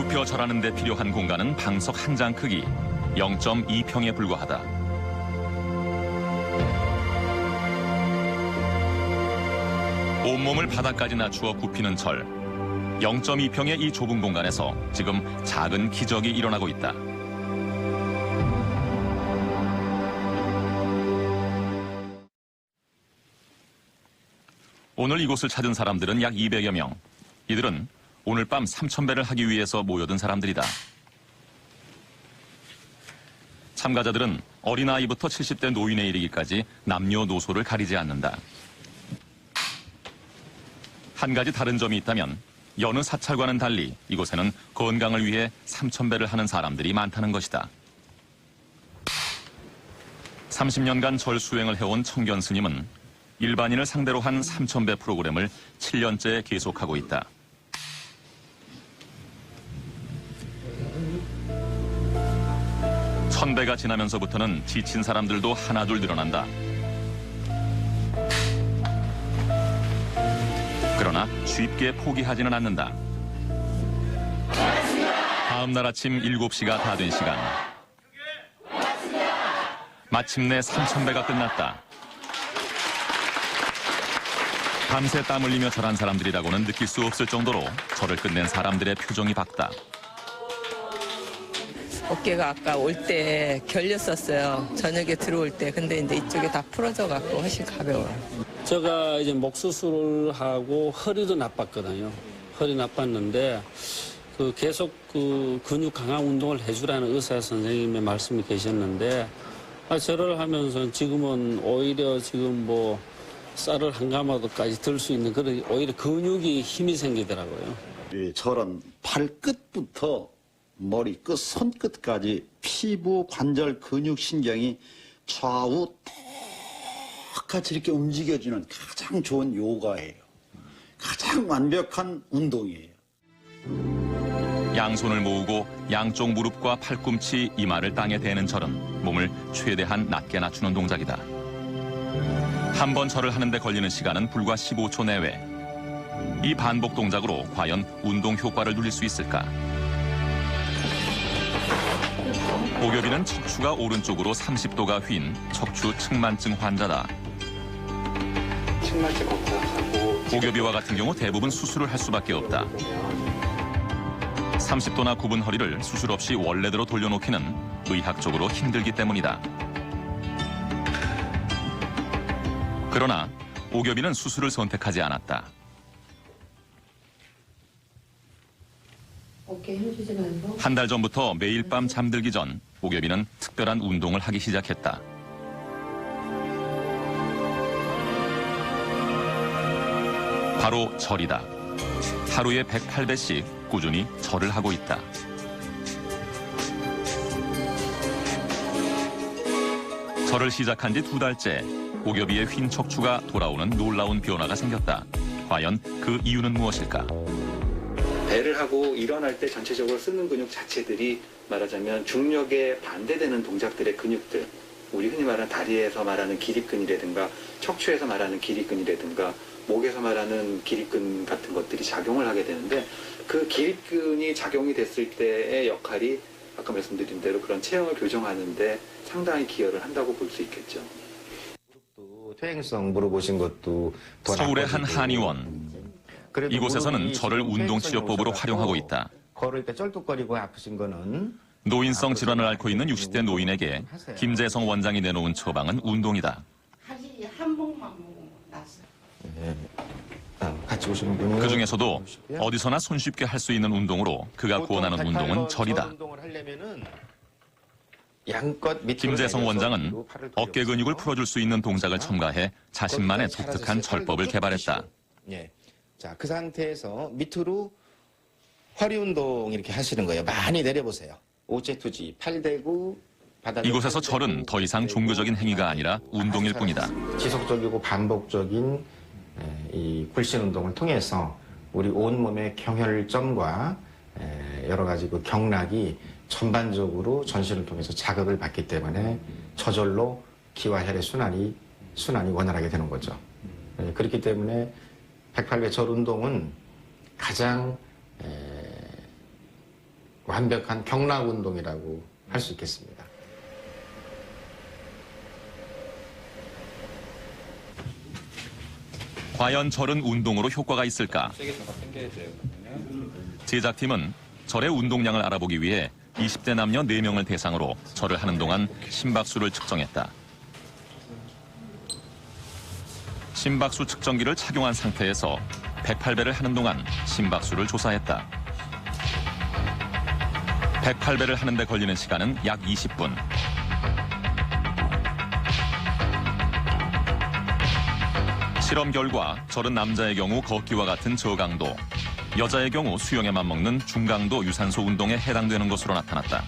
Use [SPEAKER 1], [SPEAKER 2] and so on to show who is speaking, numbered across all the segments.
[SPEAKER 1] 굽혀 절하는 데 필요한 공간은 방석 한 장 크기 0.2평에 불과하다. 온몸을 바닥까지 낮추어 굽히는 절. 0.2평의 이 좁은 공간에서 지금 작은 기적이 일어나고 있다. 오늘 이곳을 찾은 사람들은 약 200여 명. 이들은 오늘 밤 3,000배를 하기 위해서 모여든 사람들이다. 참가자들은 어린아이부터 70대 노인에 이르기까지 남녀노소를 가리지 않는다. 한 가지 다른 점이 있다면 여느 사찰과는 달리 이곳에는 건강을 위해 3,000배를 하는 사람들이 많다는 것이다. 30년간 절 수행을 해온 청견 스님은 일반인을 상대로 한 3,000배 프로그램을 7년째 계속하고 있다. 천배가 지나면서부터는 지친 사람들도 하나둘 늘어난다. 그러나 쉽게 포기하지는 않는다. 다음 날 아침 7시가 다 된 시간. 마침내 3,000배가 끝났다. 밤새 땀 흘리며 절한 사람들이라고는 느낄 수 없을 정도로 절을 끝낸 사람들의 표정이 밝다.
[SPEAKER 2] 어깨가 아까 올 때 결렸었어요. 저녁에 들어올 때. 근데 이제 이쪽이 다 풀어져 갖고 훨씬 가벼워요.
[SPEAKER 3] 제가 이제 목 수술을 하고 허리도 나빴거든요. 허리 나빴는데 계속 근육 강화 운동을 해주라는 의사 선생님의 말씀이 계셨는데 절을 하면서 지금은 오히려 지금 뭐 쌀을 한 가마도까지 들 수 있는 그런 오히려 근육이 힘이 생기더라고요.
[SPEAKER 4] 이 절은 발끝부터 머리 끝, 손끝까지 피부, 관절, 근육, 신경이 좌우 똑같이 이렇게 움직여주는 가장 좋은 요가예요. 가장 완벽한 운동이에요.
[SPEAKER 1] 양손을 모으고 양쪽 무릎과 팔꿈치, 이마를 땅에 대는 절은 몸을 최대한 낮게 낮추는 동작이다. 한 번 절을 하는데 걸리는 시간은 불과 15초 내외. 이 반복 동작으로 과연 운동 효과를 누릴 수 있을까? 오겹이는 척추가 오른쪽으로 30도가 휜 척추 측만증 환자다. 오겹이와 같은 경우 대부분 수술을 할 수밖에 없다. 30도나 굽은 허리를 수술 없이 원래대로 돌려놓기는 의학적으로 힘들기 때문이다. 그러나 오겹이는 수술을 선택하지 않았다. 한 달 전부터 매일 밤 잠들기 전 오겹이는 특별한 운동을 하기 시작했다. 바로 절이다. 하루에 108배씩 꾸준히 절을 하고 있다. 절을 시작한 지 2달째 오겹이의 휜 척추가 돌아오는 놀라운 변화가 생겼다. 과연 그 이유는 무엇일까?
[SPEAKER 5] 배를 하고 일어날 때 전체적으로 쓰는 근육 자체들이 말하자면 중력에 반대되는 동작들의 근육들, 우리 흔히 말하는 다리에서 말하는 기립근이라든가 척추에서 말하는 기립근이라든가 목에서 말하는 기립근 같은 것들이 작용을 하게 되는데 그 기립근이 작용이 됐을 때의 역할이 아까 말씀드린 대로 그런 체형을 교정하는 데 상당히 기여를 한다고 볼 수 있겠죠.
[SPEAKER 6] 퇴행성 물어보신 것도
[SPEAKER 1] 서울의 한 한의원. 이곳에서는 절을 운동치료법으로 활용하고 있다.
[SPEAKER 6] 걸을 때 쩔뚝거리고 아프신 거는
[SPEAKER 1] 노인성 질환을 앓고 있는 60대 노인에게 김재성 원장이 내놓은 처방은 운동이다.
[SPEAKER 7] 한 봉만 먹으면 났어.
[SPEAKER 6] 네. 같이 오시는 분이
[SPEAKER 1] 그중에서도 어디서나 손쉽게 할 수 있는 운동으로 그가 권하는 운동은 절이다. 김재성 원장은 어깨 근육을 풀어줄 수 있는 동작을 첨가해 자신만의 독특한 절법을 개발했다.
[SPEAKER 6] 예. 자, 그 상태에서 밑으로 허리 운동 이렇게 하시는 거예요. 많이 내려보세요. 오체투지, 팔 대고 바닥에
[SPEAKER 1] 이곳에서 절은 더 이상 종교적인 행위가 아니라 운동일 뿐이다.
[SPEAKER 6] 지속적이고 반복적인 이 굴신 운동을 통해서 우리 온몸의 경혈점과 여러 가지 그 경락이 전반적으로 전신을 통해서 자극을 받기 때문에 저절로 기와 혈의 순환이 원활하게 되는 거죠. 그렇기 때문에 108배 절 운동은 가장 완벽한 경락 운동이라고 할 수 있겠습니다.
[SPEAKER 1] 과연 절은 운동으로 효과가 있을까? 제작팀은 절의 운동량을 알아보기 위해 20대 남녀 4명을 대상으로 절을 하는 동안 심박수를 측정했다. 심박수 측정기를 착용한 상태에서 108배를 하는 동안 심박수를 조사했다. 108배를 하는데 걸리는 시간은 약 20분. 실험 결과 절은 남자의 경우 걷기와 같은 저강도, 여자의 경우 수영에 맞먹는 중강도 유산소 운동에 해당되는 것으로 나타났다.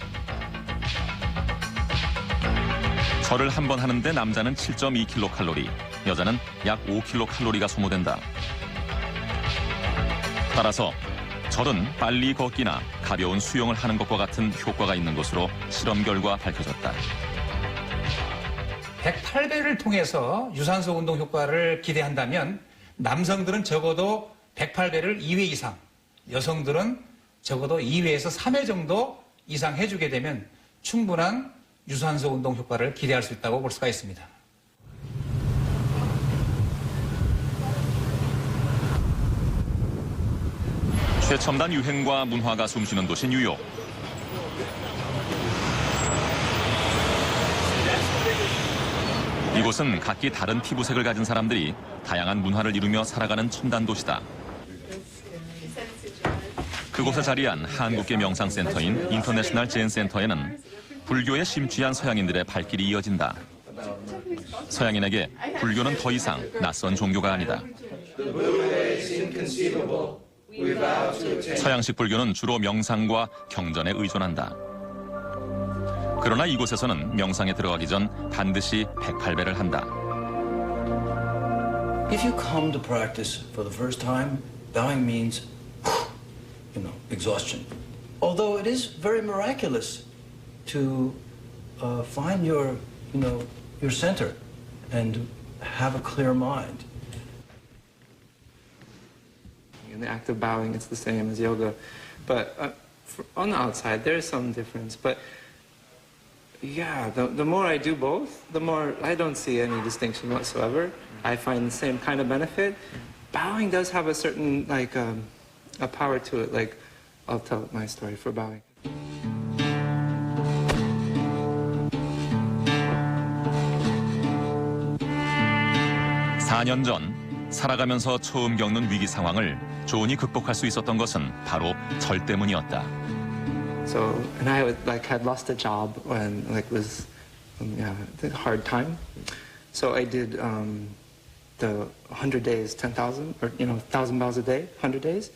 [SPEAKER 1] 절을 한 번 하는데 남자는 7.2kcal, 여자는 약 5kcal가 소모된다. 따라서 절은 빨리 걷기나 가벼운 수영을 하는 것과 같은 효과가 있는 것으로 실험 결과 밝혀졌다.
[SPEAKER 8] 108배를 통해서 유산소 운동 효과를 기대한다면 남성들은 적어도 108배를 2회 이상, 여성들은 적어도 2회에서 3회 정도 이상 해주게 되면 충분한 유산소 운동 효과를 기대할 수 있다고 볼 수가 있습니다.
[SPEAKER 1] 최첨단 유행과 문화가 숨쉬는 도시 뉴욕. 이곳은 각기 다른 피부색을 가진 사람들이 다양한 문화를 이루며 살아가는 첨단 도시다. 그곳에 자리한 한국계 명상센터인 인터내셔널 젠 센터에는 불교에 심취한 서양인들의 발길이 이어진다. 서양인에게 불교는 더 이상 낯선 종교가 아니다. 서양식 불교는 주로 명상과 경전에 의존한다. 그러나 이곳에서는 명상에 들어가기 전 반드시 108배를 한다.
[SPEAKER 9] If you come to practice for the first time, bowing means, exhaustion. Although it is very miraculous to find your center and have a clear mind.
[SPEAKER 10] In the act of bowing, it's the same as yoga. But on the outside, there is some difference. But yeah, the more I do both, the more I don't see any distinction whatsoever. I find the same kind of benefit. Bowing does have a certain, a power to it. I'll tell my story for bowing.
[SPEAKER 1] (4년) 전 살아가면서 처음 겪는 위기 상황을 조은이 극복할 수 있었던 것은 바로 절 때문이었다.
[SPEAKER 10] So, and I had lost a job when was a hard time. So I did the 100 days, 10,000 or 1,000 bows a day, 100 days,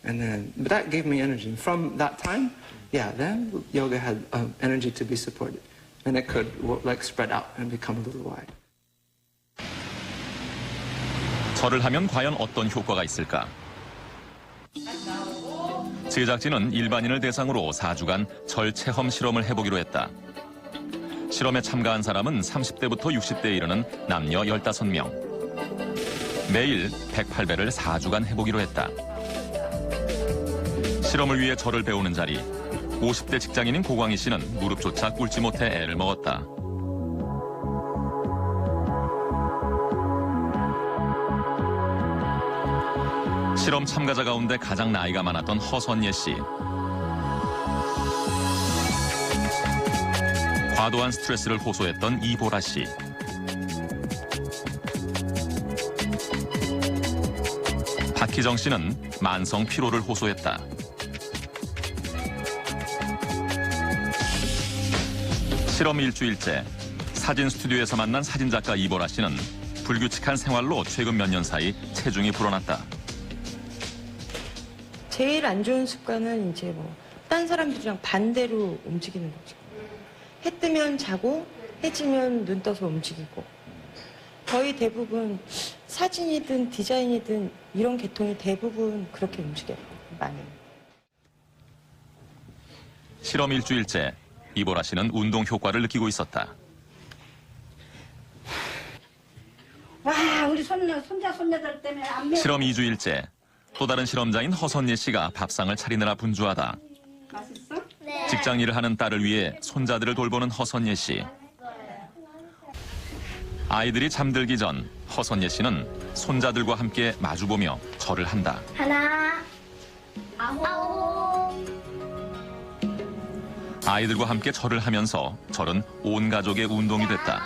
[SPEAKER 10] but that gave me energy. And from that time, then yoga had energy to be supported, and it could spread out and become a little wide.
[SPEAKER 1] 절을 하면 과연 어떤 효과가 있을까? 제작진은 일반인을 대상으로 4주간 절 체험 실험을 해보기로 했다. 실험에 참가한 사람은 30대부터 60대에 이르는 남녀 15명. 매일 108배를 4주간 해보기로 했다. 실험을 위해 절을 배우는 자리, 50대 직장인인 고광희 씨는 무릎조차 꿇지 못해 애를 먹었다. 실험 참가자 가운데 가장 나이가 많았던 허선예 씨. 과도한 스트레스를 호소했던 이보라 씨. 박희정 씨는 만성 피로를 호소했다. 실험 일주일째, 사진 스튜디오에서 만난 사진작가 이보라 씨는 불규칙한 생활로 최근 몇 년 사이 체중이 불어났다.
[SPEAKER 11] 제일 안 좋은 습관은 딴 사람들이랑 반대로 움직이는 거죠. 해 뜨면 자고, 해 지면 눈 떠서 움직이고. 거의 대부분 사진이든 디자인이든 이런 계통이 대부분 그렇게 움직여요. 많이.
[SPEAKER 1] 실험 일주일째, 이보라 씨는 운동 효과를 느끼고 있었다.
[SPEAKER 7] 와, 우리 손자들 때문에 안 매워.
[SPEAKER 1] 실험 2주일째, 또 다른 실험자인 허선예 씨가 밥상을 차리느라 분주하다.
[SPEAKER 7] 맛있어?
[SPEAKER 1] 직장 일을 하는 딸을 위해 손자들을 돌보는 허선예 씨. 아이들이 잠들기 전 허선예 씨는 손자들과 함께 마주보며 절을 한다.
[SPEAKER 12] 하나, 아홉.
[SPEAKER 1] 아이들과 함께 절을 하면서 절은 온 가족의 운동이 됐다.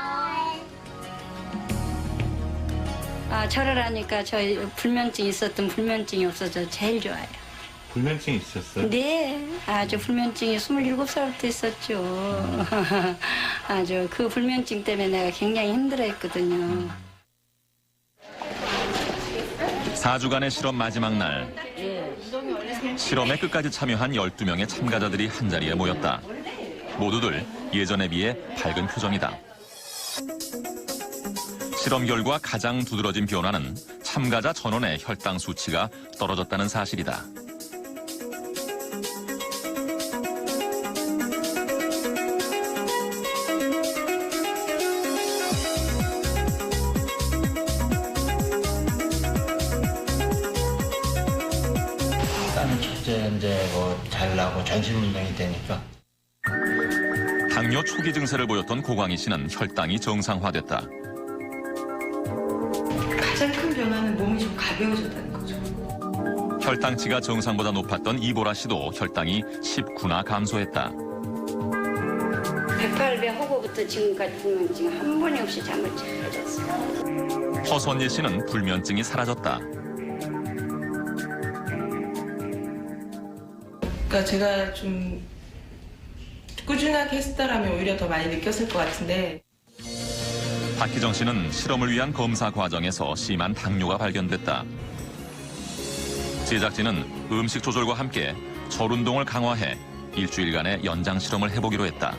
[SPEAKER 12] 절을 하니까 저희 불면증이 있었던 불면증이 없어져 제일 좋아요.
[SPEAKER 13] 불면증이 있었어요?
[SPEAKER 12] 네, 아주 불면증이 27살부터 있었죠. 아주 그 불면증 때문에 내가 굉장히 힘들어했거든요.
[SPEAKER 1] 4주간의 실험 마지막 날. 실험에 끝까지 참여한 12명의 참가자들이 한자리에 모였다. 모두들 예전에 비해 밝은 표정이다. 실험 결과 가장 두드러진 변화는 참가자 전원의 혈당 수치가 떨어졌다는 사실이다.
[SPEAKER 14] 일단은 첫째 이제 잘 나고 전신 운동이 되니까.
[SPEAKER 1] 당뇨 초기 증세를 보였던 고광희 씨는 혈당이 정상화됐다.
[SPEAKER 11] 가장 큰 변화는 몸이 좀 가벼워졌다는 거죠.
[SPEAKER 1] 혈당치가 정상보다 높았던 이보라 씨도 혈당이 19나 감소했다.
[SPEAKER 12] 108배 허고부터 지금까지 불면증 한 번이 없이 잠을 잘 잤어요.
[SPEAKER 1] 허선예 씨는 불면증이 사라졌다.
[SPEAKER 15] 그러니까 제가 좀 꾸준하게 했었다라면 오히려 더 많이 느꼈을 것 같은데.
[SPEAKER 1] 박희정 씨는 실험을 위한 검사 과정에서 심한 당뇨가 발견됐다. 제작진은 음식 조절과 함께 절 운동을 강화해 일주일간의 연장 실험을 해보기로 했다.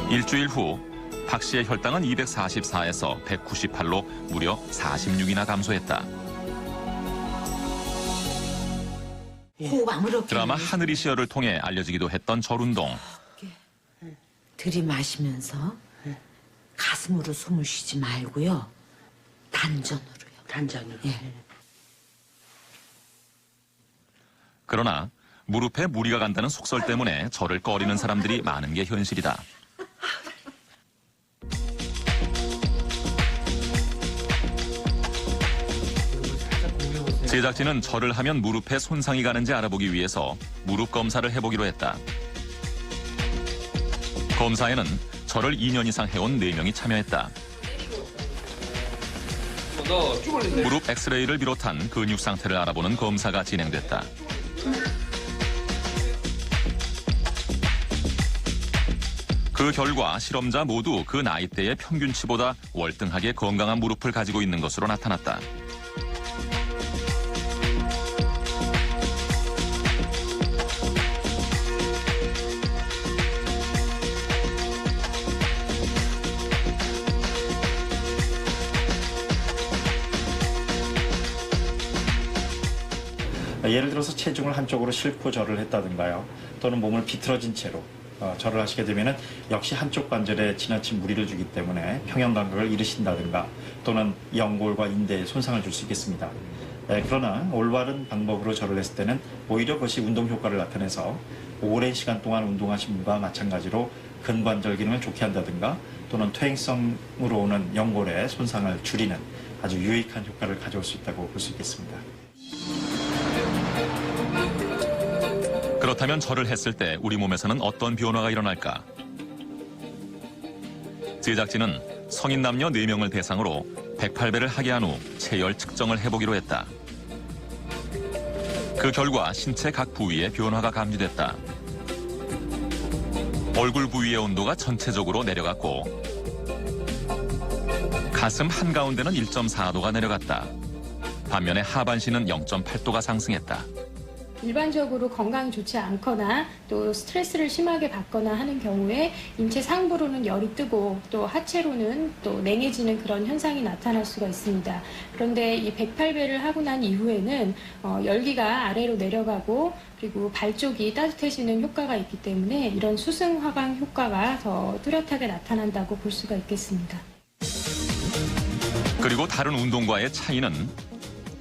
[SPEAKER 1] 일주일 후 박 씨의 혈당은 244에서 198로 무려 46이나 감소했다. 드라마 하늘이 시여를 통해 알려지기도 했던 절 운동.
[SPEAKER 16] 들이마시면서 가슴으로 숨을 쉬지 말고요. 단전으로요.
[SPEAKER 15] 단전으로.
[SPEAKER 16] 예.
[SPEAKER 1] 그러나 무릎에 무리가 간다는 속설 때문에 절을 꺼리는 사람들이 많은 게 현실이다. 제작진은 절을 하면 무릎에 손상이 가는지 알아보기 위해서 무릎 검사를 해보기로 했다. 검사에는 절을 2년 이상 해온 4명이 참여했다. 무릎 엑스레이를 비롯한 근육 상태를 알아보는 검사가 진행됐다. 그 결과 실험자 모두 그 나이대의 평균치보다 월등하게 건강한 무릎을 가지고 있는 것으로 나타났다.
[SPEAKER 6] 예를 들어서 체중을 한쪽으로 싣고 절을 했다든가요. 또는 몸을 비틀어진 채로 절을 하시게 되면 역시 한쪽 관절에 지나친 무리를 주기 때문에 평형 감각을 잃으신다든가 또는 연골과 인대에 손상을 줄 수 있겠습니다. 그러나 올바른 방법으로 절을 했을 때는 오히려 그것이 운동 효과를 나타내서 오랜 시간 동안 운동하신 분과 마찬가지로 근관절 기능을 좋게 한다든가 또는 퇴행성으로 오는 연골의 손상을 줄이는 아주 유익한 효과를 가져올 수 있다고 볼 수 있겠습니다.
[SPEAKER 1] 그렇다면 절을 했을 때 우리 몸에서는 어떤 변화가 일어날까? 제작진은 성인 남녀 4명을 대상으로 108배를 하게 한 후 체열 측정을 해보기로 했다. 그 결과 신체 각 부위에 변화가 감지됐다. 얼굴 부위의 온도가 전체적으로 내려갔고 가슴 한가운데는 1.4도가 내려갔다. 반면에 하반신은 0.8도가 상승했다.
[SPEAKER 17] 일반적으로 건강이 좋지 않거나 또 스트레스를 심하게 받거나 하는 경우에 인체 상부로는 열이 뜨고 또 하체로는 또 냉해지는 그런 현상이 나타날 수가 있습니다. 그런데 이 108배를 하고 난 이후에는 열기가 아래로 내려가고 그리고 발 쪽이 따뜻해지는 효과가 있기 때문에 이런 수승 화강 효과가 더 뚜렷하게 나타난다고 볼 수가 있겠습니다.
[SPEAKER 1] 그리고 다른 운동과의 차이는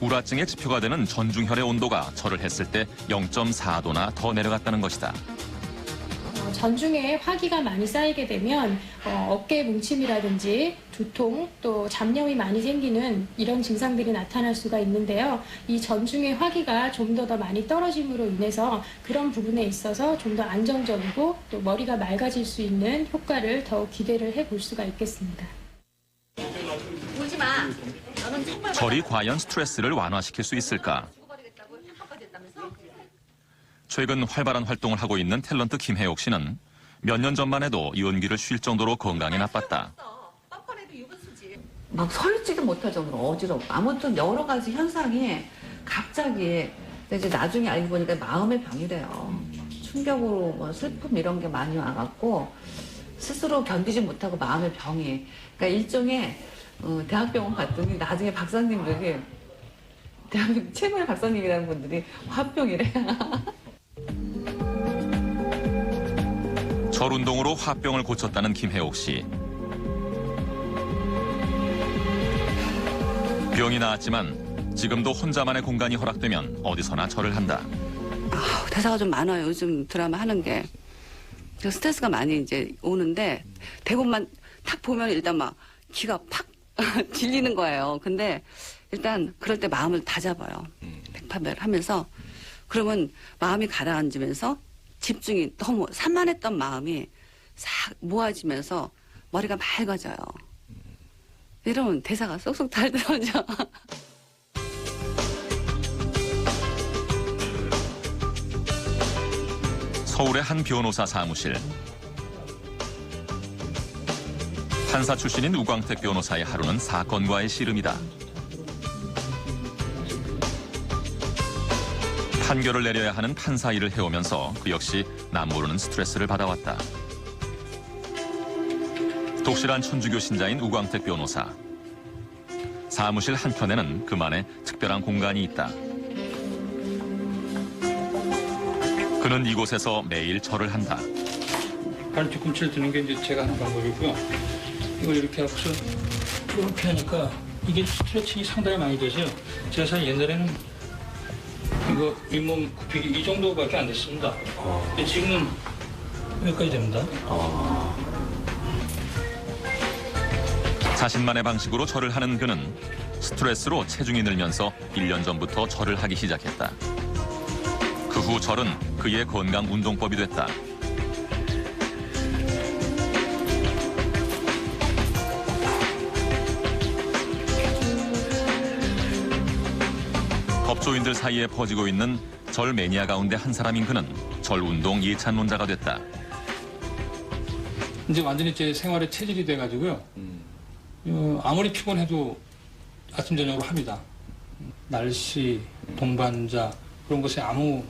[SPEAKER 1] 우라증의 지표가 되는 전중혈의 온도가 절을 했을 때 0.4도나 더 내려갔다는 것이다.
[SPEAKER 17] 전중에 화기가 많이 쌓이게 되면 어깨 뭉침이라든지 두통 또 잡념이 많이 생기는 이런 증상들이 나타날 수가 있는데요. 이 전중의 화기가 좀 더 많이 떨어짐으로 인해서 그런 부분에 있어서 좀 더 안정적이고 또 머리가 맑아질 수 있는 효과를 더욱 기대를 해볼 수가 있겠습니다.
[SPEAKER 16] 울지 마. 너는 정말
[SPEAKER 1] 절이 과연 스트레스를 완화시킬 수 있을까? 최근 활발한 활동을 하고 있는 탤런트 김혜옥 씨는 몇 년 전만 해도 연기를 쉴 정도로 건강이 나빴다.
[SPEAKER 18] 막 서 있지도 못할 정도로 어지럽고 아무튼 여러 가지 현상이 갑자기 이제 나중에 알고 보니까 마음의 병이래요. 충격으로 뭐 슬픔 이런 게 많이 와갖고 스스로 견디지 못하고 마음의 병이 그러니까 일종의 대학병원 갔더니 나중에 박사님들이 대한민국 최고의 박사님이라는 분들이 화병이래.
[SPEAKER 1] 절 운동으로 화병을 고쳤다는 김혜옥 씨. 병이 나았지만 지금도 혼자만의 공간이 허락되면 어디서나 절을 한다.
[SPEAKER 18] 대사가 좀 많아요. 요즘 드라마 하는 게. 스트레스가 많이 이제 오는데 대본만 탁 보면 일단 막 기가 팍 질리는 거예요. 근데 일단 그럴 때 마음을 다잡아요. 백파배를 하면서 그러면 마음이 가라앉으면서 집중이 너무 산만했던 마음이 싹 모아지면서 머리가 맑아져요. 이러면 대사가 쏙쏙 잘 들어오죠.
[SPEAKER 1] 서울의 한 변호사 사무실. 판사 출신인 우광택 변호사의 하루는 사건과의 씨름이다. 판결을 내려야 하는 판사 일을 해오면서 그 역시 남모르는 스트레스를 받아왔다. 독실한 천주교 신자인 우광택 변호사. 사무실 한켠에는 그만의 특별한 공간이 있다. 그는 이곳에서 매일 절을 한다.
[SPEAKER 8] 발 뒤꿈치를 드는 게 이제 제가 하는 방법이고요. 이걸 이렇게 하고서 이렇게 하니까 이게 스트레칭이 상당히 많이 되죠. 제가 사실 옛날에는 이거 잇몸 굽히기 이 정도밖에 안 됐습니다. 근데 지금은 여기까지 됩니다.
[SPEAKER 1] 자신만의 방식으로 절을 하는 그는 스트레스로 체중이 늘면서 1년 전부터 절을 하기 시작했다. 그 후 절은 그의 건강 운동법이 됐다. 법조인들 사이에 퍼지고 있는 절 매니아 가운데 한 사람인 그는 절 운동 예찬론자가 됐다.
[SPEAKER 8] 이제 완전히 제 생활의 체질이 돼가지고요. 아무리 피곤해도 아침 저녁으로 합니다. 날씨, 동반자 그런 것에 아무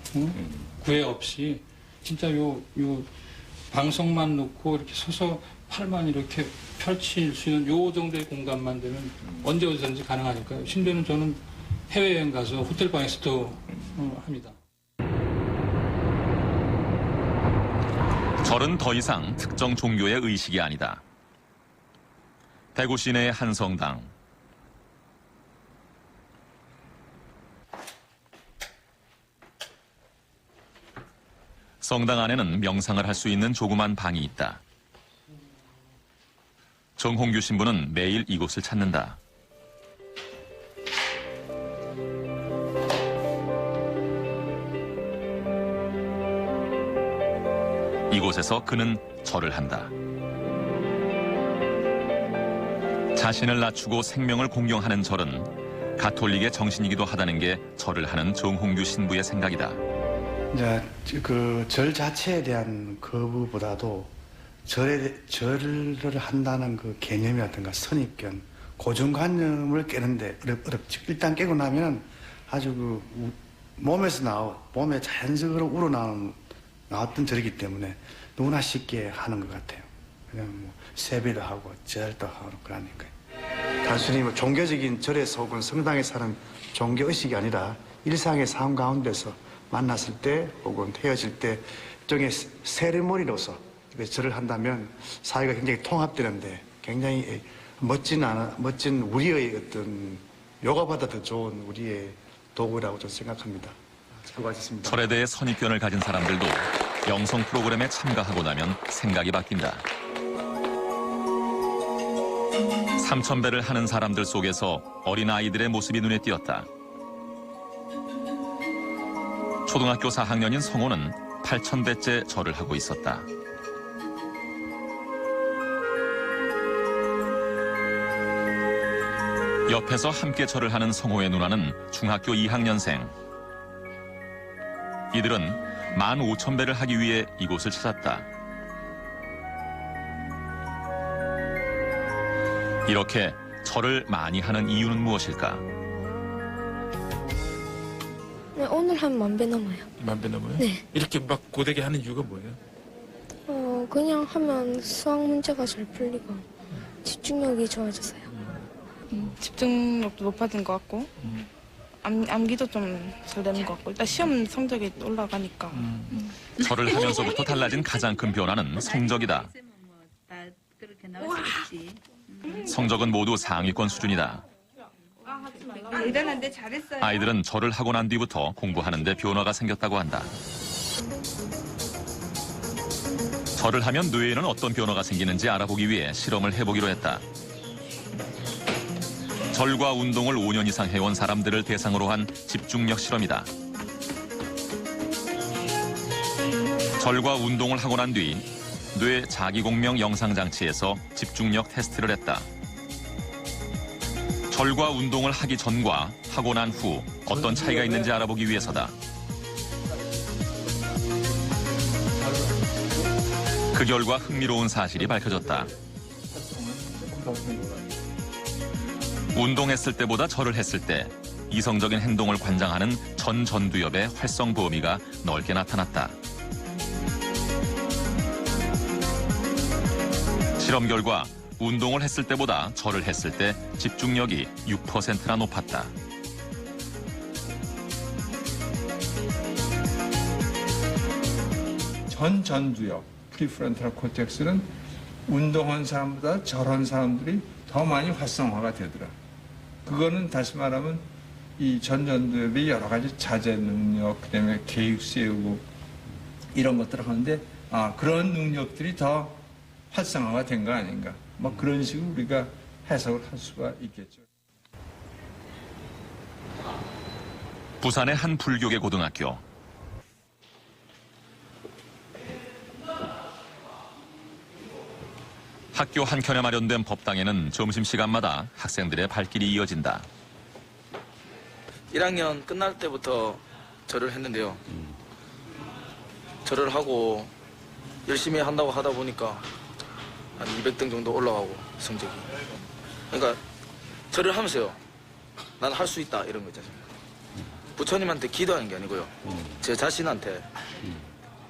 [SPEAKER 8] 구애 없이 진짜 요 방석만 놓고 이렇게 서서 팔만 이렇게 펼칠 수 있는 요 정도의 공간만 되면 언제 어디든지 가능하니까요. 심지어는 저는 해외여행 가서 호텔방에서도 합니다.
[SPEAKER 1] 절은 더 이상 특정 종교의 의식이 아니다. 대구 시내의 한 성당. 성당 안에는 명상을 할 수 있는 조그만 방이 있다. 정홍규 신부는 매일 이곳을 찾는다. 이곳에서 그는 절을 한다. 자신을 낮추고 생명을 공경하는 절은 가톨릭의 정신이기도 하다는 게 절을 하는 정홍규 신부의 생각이다.
[SPEAKER 19] 이제 그 절 자체에 대한 거부보다도 절을 한다는 그 개념이라든가 선입견, 고정관념을 깨는데 어렵지. 일단 깨고 나면 아주 그 몸에서 몸에 자연스럽게 우러나왔던 절이기 때문에 누구나 쉽게 하는 것 같아요. 그냥 뭐 세배도 하고 절도 하고 그러니까요. 단순히 뭐 종교적인 절에서 혹은 성당에서 하는 종교의식이 아니라 일상의 삶 가운데서 만났을 때 혹은 헤어질 때 일종의 세레모니로서 절을 한다면 사회가 굉장히 통합되는데 굉장히 멋진 우리의 어떤 요가보다 더 좋은 우리의 도구라고 저는 생각합니다. 수고하셨습니다.
[SPEAKER 1] 철에 대해 선입견을 가진 사람들도 영성 프로그램에 참가하고 나면 생각이 바뀐다. 3000배를 하는 사람들 속에서 어린아이들의 모습이 눈에 띄었다. 초등학교 4학년인 성호는 8000배째 절을 하고 있었다. 옆에서 함께 절을 하는 성호의 누나는 중학교 2학년생. 이들은 15,000배를 하기 위해 이곳을 찾았다. 이렇게 절을 많이 하는 이유는 무엇일까?
[SPEAKER 20] 네, 오늘 한 10,000배 넘어요.
[SPEAKER 21] 10,000배 넘어요?
[SPEAKER 20] 네.
[SPEAKER 21] 이렇게 막 고되게 하는 이유가 뭐예요?
[SPEAKER 20] 그냥 하면 수학 문제가 잘 풀리고 집중력이 좋아져서요.
[SPEAKER 15] 집중력도 높아진 것 같고 암기도 좀 잘 되는 것 같고 일단 시험 성적이 올라가니까
[SPEAKER 1] 절을 하면서부터 달라진 가장 큰 변화는 성적이다. 성적은 모두 상위권 수준이다.
[SPEAKER 22] 대단한데 잘했어요.
[SPEAKER 1] 아이들은 절을 하고 난 뒤부터 공부하는 데 변화가 생겼다고 한다. 절을 하면 뇌에는 어떤 변화가 생기는지 알아보기 위해 실험을 해보기로 했다. 절과 운동을 5년 이상 해온 사람들을 대상으로 한 집중력 실험이다. 절과 운동을 하고 난 뒤 뇌 자기공명 영상장치에서 집중력 테스트를 했다. 절과 운동을 하기 전과 하고 난 후 어떤 차이가 있는지 알아보기 위해서다. 그 결과 흥미로운 사실이 밝혀졌다. 운동했을 때보다 절을 했을 때 이성적인 행동을 관장하는 전두엽의 활성 범위가 넓게 나타났다. 실험 결과 운동을 했을 때보다 절을 했을 때 집중력이 6%나 높았다.
[SPEAKER 23] 전두엽, 프리프론탈 코텍스는 운동한 사람보다 절한 사람들이 더 많이 활성화가 되더라. 그거는 다시 말하면 이 전두엽이 여러 가지 자제 능력, 그다음에 계획 세우고 이런 것들을 하는데 그런 능력들이 더 활성화가 된 거 아닌가. 뭐 그런 식으로 우리가 해석을 할 수가 있겠죠.
[SPEAKER 1] 부산의 한 불교계 고등학교. 학교 한켠에 마련된 법당에는 점심시간마다 학생들의 발길이 이어진다.
[SPEAKER 24] 1학년 끝날 때부터 절을 했는데요. 절을 하고 열심히 한다고 하다 보니까 한 200등 정도 올라가고 성적이. 그러니까 절을 하면서요. 난 할 수 있다 이런 거 있지 않습니까? 부처님한테 기도하는 게 아니고요. 제 자신한테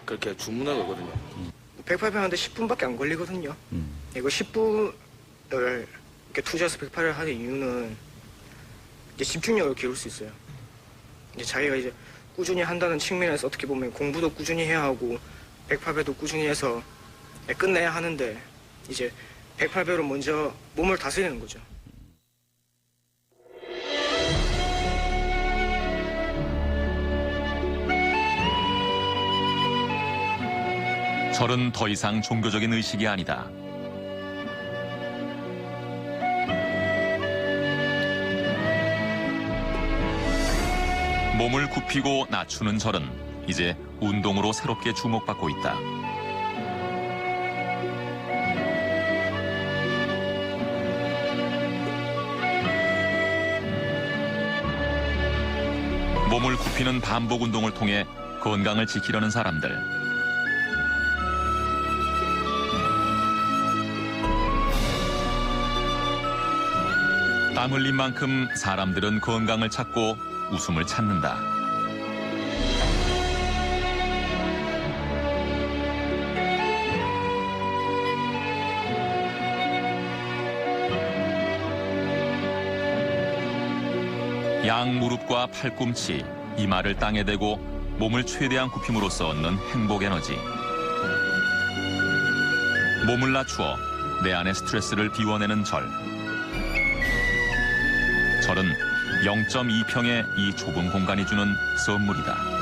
[SPEAKER 24] 그렇게 주문을 거거든요.
[SPEAKER 25] 108회 하는데 10분밖에 안 걸리거든요. 이거 10분을 이렇게 투자해서 108을 하는 이유는 이제 집중력을 기울 수 있어요. 이제 자기가 이제 꾸준히 한다는 측면에서 어떻게 보면 공부도 꾸준히 해야 하고 108배도 꾸준히 해서 끝내야 하는데 이제 108배로 먼저 몸을 다스리는 거죠.
[SPEAKER 1] 절은 더 이상 종교적인 의식이 아니다. 몸을 굽히고 낮추는 절은 이제 운동으로 새롭게 주목받고 있다. 몸을 굽히는 반복 운동을 통해 건강을 지키려는 사람들. 땀 흘린 만큼 사람들은 건강을 찾고 웃음을 찾는다. 양 무릎과 팔꿈치, 이마를 땅에 대고 몸을 최대한 굽힘으로써 얻는 행복 에너지. 몸을 낮추어 내 안의 스트레스를 비워내는 절. 절은 0.2평의 이 좁은 공간이 주는 선물이다.